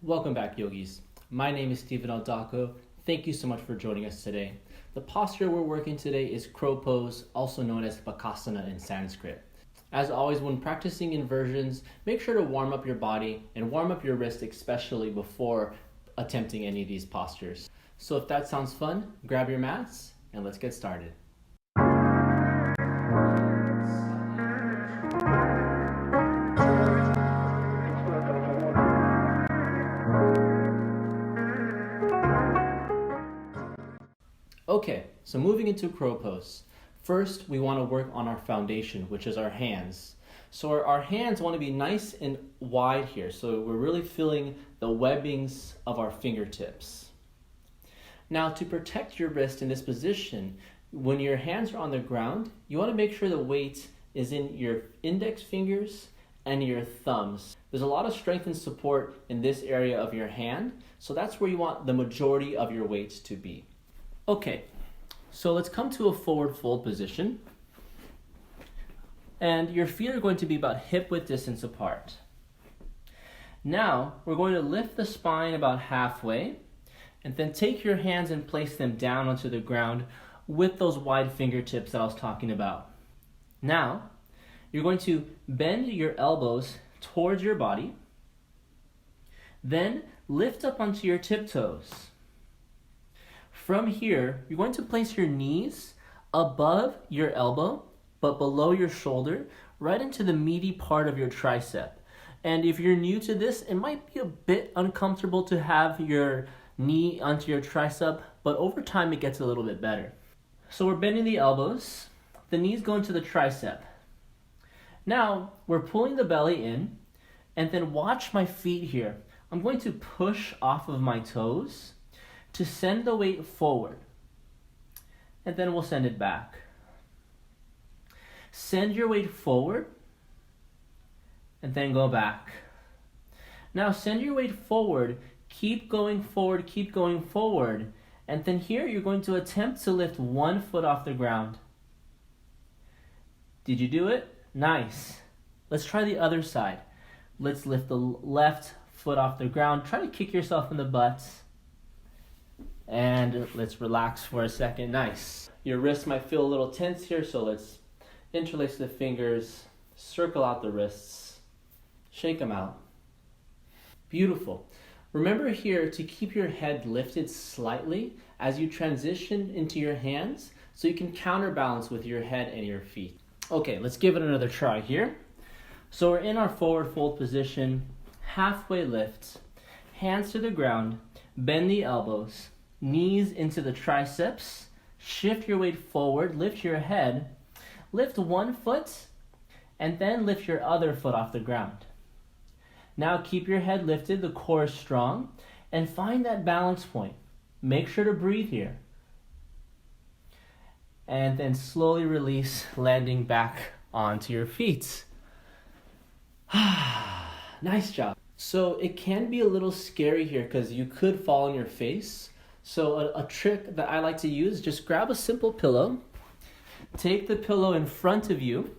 Welcome back, yogis. My name is Steven Aldako. Thank you so much for joining us today. The posture we're working today is crow pose, also known as bakasana in Sanskrit. As always, when practicing inversions, make sure to warm up your body and warm up your wrist, especially before attempting any of these postures. So if that sounds fun, grab your mats and let's get started. Okay, so moving into crow pose. First, we want to work on our foundation, which is our hands. So our hands want to be nice and wide here, so we're really feeling the webbings of our fingertips. Now, to protect your wrist in this position, when your hands are on the ground, you want to make sure the weight is in your index fingers and your thumbs. There's a lot of strength and support in this area of your hand, so that's where you want the majority of your weight to be. Okay, so let's come to a forward fold position. And your feet are going to be about hip width distance apart. Now, we're going to lift the spine about halfway, and then take your hands and place them down onto the ground with those wide fingertips that I was talking about. Now, you're going to bend your elbows towards your body, then lift up onto your tiptoes. From here, you're going to place your knees above your elbow, but below your shoulder, right into the meaty part of your tricep. And if you're new to this, it might be a bit uncomfortable to have your knee onto your tricep, but over time it gets a little bit better. So we're bending the elbows, the knees go into the tricep. Now, we're pulling the belly in, and then watch my feet here. I'm going to push off of my toes to send the weight forward, and then we'll send it back. Send your weight forward, and then go back. Now send your weight forward, keep going forward, and then here you're going to attempt to lift one foot off the ground. Did you do it? Nice. Let's try the other side. Let's lift the left foot off the ground. Try to kick yourself in the butt. And let's relax for a second. Nice. Your wrists might feel a little tense here, so let's interlace the fingers, circle out the wrists, shake them out. Beautiful. Remember here to keep your head lifted slightly as you transition into your hands so you can counterbalance with your head and your feet. Okay, let's give it another try here. So we're in our forward fold position, halfway lift, hands to the ground, bend the elbows, knees into the triceps, shift your weight forward, lift your head, lift one foot, and then lift your other foot off the ground. Now keep your head lifted, the core is strong, and find that balance point. Make sure to breathe here. And then slowly release, landing back onto your feet. Nice job. So it can be a little scary here because you could fall on your face. So a trick that I like to use, just grab a simple pillow, take the pillow in front of you,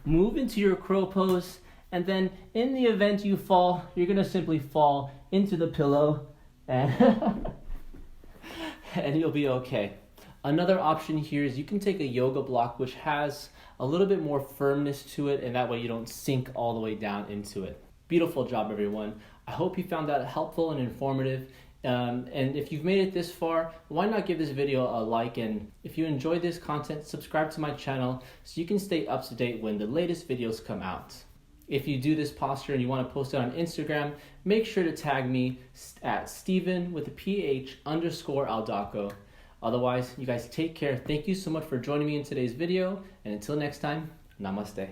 move into your crow pose, and then in the event you fall, you're going to simply fall into the pillow and, and you'll be okay. Another option here is you can take a yoga block which has a little bit more firmness to it, and that way you don't sink all the way down into it. Beautiful job, everyone. I hope you found that helpful and informative. And if you've made it this far, why not give this video a like, and if you enjoyed this content, subscribe to my channel so you can stay up to date when the latest videos come out. If you do this posture and you want to post it on Instagram, make sure to tag me at Steven with a PH_Aldako. Otherwise, you guys take care. Thank you so much for joining me in today's video, and until next time, namaste.